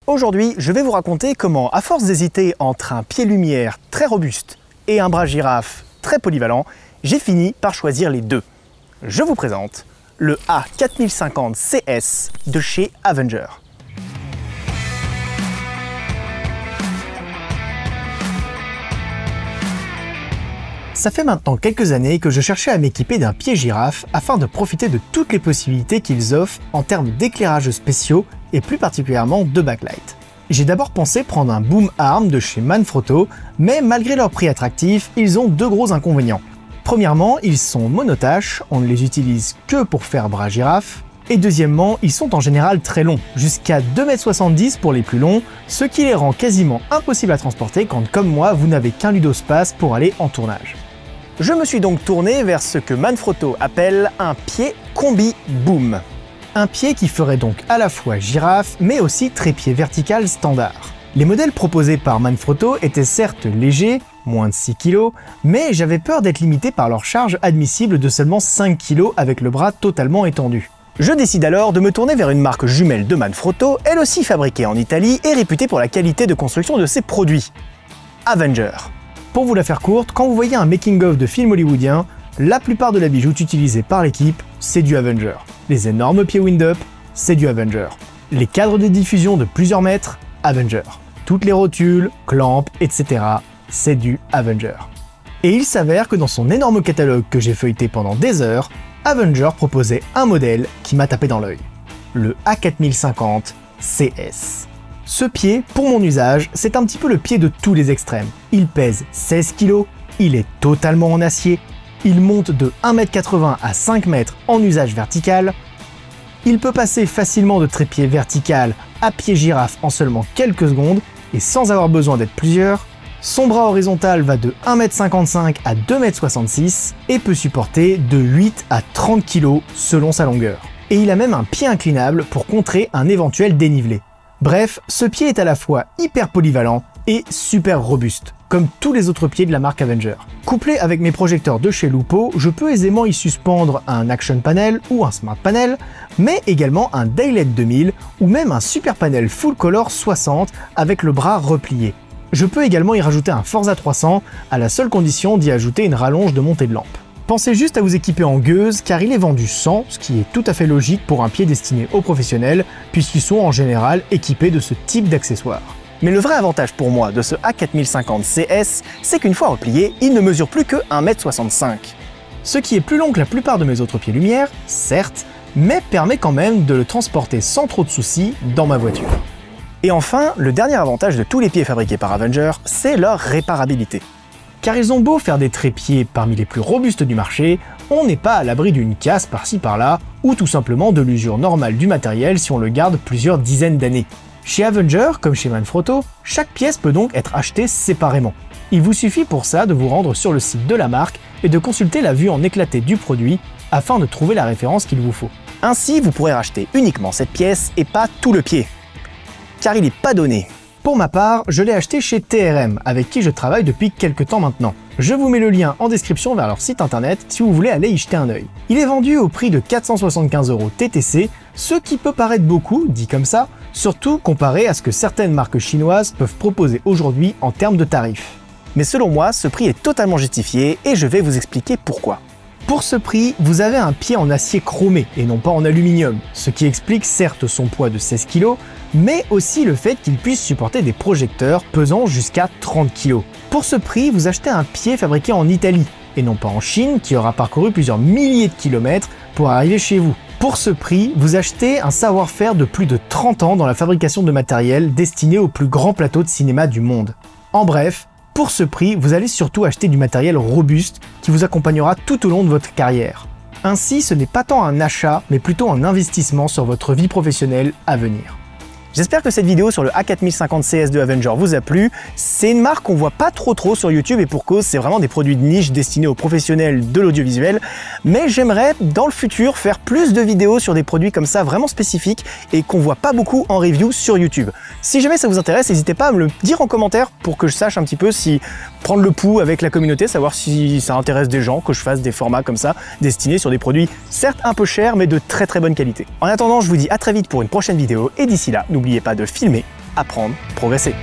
Aujourd'hui, je vais vous raconter comment, à force d'hésiter entre un pied lumière très robuste et un bras girafe très polyvalent, j'ai fini par choisir les deux. Je vous présente le A4050 CS de chez Avenger. Ça fait maintenant quelques années que je cherchais à m'équiper d'un pied girafe afin de profiter de toutes les possibilités qu'ils offrent en termes d'éclairages spéciaux et plus particulièrement de backlight. J'ai d'abord pensé prendre un boom arm de chez Manfrotto, mais malgré leur prix attractif, ils ont deux gros inconvénients. Premièrement, ils sont monotâches, on ne les utilise que pour faire bras girafe. Et deuxièmement, ils sont en général très longs, jusqu'à 2,70 m pour les plus longs, ce qui les rend quasiment impossibles à transporter quand, comme moi, vous n'avez qu'un ludospace pour aller en tournage. Je me suis donc tourné vers ce que Manfrotto appelle un pied combi boom. Un pied qui ferait donc à la fois girafe, mais aussi trépied vertical standard. Les modèles proposés par Manfrotto étaient certes légers, moins de 6 kg, mais j'avais peur d'être limité par leur charge admissible de seulement 5 kg avec le bras totalement étendu. Je décide alors de me tourner vers une marque jumelle de Manfrotto, elle aussi fabriquée en Italie et réputée pour la qualité de construction de ses produits. Avenger. Pour vous la faire courte, quand vous voyez un making-of de film hollywoodien, la plupart de la bijoute utilisée par l'équipe, c'est du Avenger. Les énormes pieds wind-up, c'est du Avenger. Les cadres de diffusion de plusieurs mètres, Avenger. Toutes les rotules, clamps, etc., c'est du Avenger. Et il s'avère que dans son énorme catalogue que j'ai feuilleté pendant des heures, Avenger proposait un modèle qui m'a tapé dans l'œil. Le A4050 CS. Ce pied, pour mon usage, c'est un petit peu le pied de tous les extrêmes. Il pèse 16 kg, il est totalement en acier, il monte de 1,80 m à 5 m en usage vertical, il peut passer facilement de trépied vertical à pied girafe en seulement quelques secondes et sans avoir besoin d'être plusieurs. Son bras horizontal va de 1,55 m à 2,66 m et peut supporter de 8 à 30 kg selon sa longueur. Et il a même un pied inclinable pour contrer un éventuel dénivelé. Bref, ce pied est à la fois hyper polyvalent et super robuste, comme tous les autres pieds de la marque Avenger. Couplé avec mes projecteurs de chez Lupo, je peux aisément y suspendre un Action Panel ou un Smart Panel, mais également un Daylight 2000 ou même un Super Panel Full Color 60 avec le bras replié. Je peux également y rajouter un Forza 300 à la seule condition d'y ajouter une rallonge de montée de lampe. Pensez juste à vous équiper en gueuse car il est vendu sans, ce qui est tout à fait logique pour un pied destiné aux professionnels puisqu'ils sont en général équipés de ce type d'accessoires. Mais le vrai avantage pour moi de ce A4050 CS, c'est qu'une fois replié, il ne mesure plus que 1,65 m. Ce qui est plus long que la plupart de mes autres pieds lumière, certes, mais permet quand même de le transporter sans trop de soucis dans ma voiture. Et enfin, le dernier avantage de tous les pieds fabriqués par Avenger, c'est leur réparabilité. Car ils ont beau faire des trépieds parmi les plus robustes du marché, on n'est pas à l'abri d'une casse par-ci par-là, ou tout simplement de l'usure normale du matériel si on le garde plusieurs dizaines d'années. Chez Avenger, comme chez Manfrotto, chaque pièce peut donc être achetée séparément. Il vous suffit pour ça de vous rendre sur le site de la marque et de consulter la vue en éclaté du produit afin de trouver la référence qu'il vous faut. Ainsi, vous pourrez racheter uniquement cette pièce et pas tout le pied, car il n'est pas donné. Pour ma part, je l'ai acheté chez TRM, avec qui je travaille depuis quelques temps maintenant. Je vous mets le lien en description vers leur site internet si vous voulez aller y jeter un œil. Il est vendu au prix de 475 € TTC, ce qui peut paraître beaucoup, dit comme ça, surtout comparé à ce que certaines marques chinoises peuvent proposer aujourd'hui en termes de tarifs. Mais selon moi, ce prix est totalement justifié et je vais vous expliquer pourquoi. Pour ce prix, vous avez un pied en acier chromé et non pas en aluminium, ce qui explique certes son poids de 16 kg, mais aussi le fait qu'il puisse supporter des projecteurs pesant jusqu'à 30 kg. Pour ce prix, vous achetez un pied fabriqué en Italie, et non pas en Chine, qui aura parcouru plusieurs milliers de kilomètres pour arriver chez vous. Pour ce prix, vous achetez un savoir-faire de plus de 30 ans dans la fabrication de matériel destiné aux plus grands plateaux de cinéma du monde. En bref, pour ce prix, vous allez surtout acheter du matériel robuste qui vous accompagnera tout au long de votre carrière. Ainsi, ce n'est pas tant un achat, mais plutôt un investissement sur votre vie professionnelle à venir. J'espère que cette vidéo sur le A4050 CS de Avenger vous a plu. C'est une marque qu'on voit pas trop sur YouTube et pour cause, c'est vraiment des produits de niche destinés aux professionnels de l'audiovisuel. Mais j'aimerais dans le futur faire plus de vidéos sur des produits comme ça vraiment spécifiques et qu'on voit pas beaucoup en review sur YouTube. Si jamais ça vous intéresse, n'hésitez pas à me le dire en commentaire pour que je sache un petit peu si prendre le pouls avec la communauté, savoir si ça intéresse des gens, que je fasse des formats comme ça destinés sur des produits certes un peu chers mais de très bonne qualité. En attendant, je vous dis à très vite pour une prochaine vidéo et d'ici là, n'oubliez pas de filmer apprendre, progresser.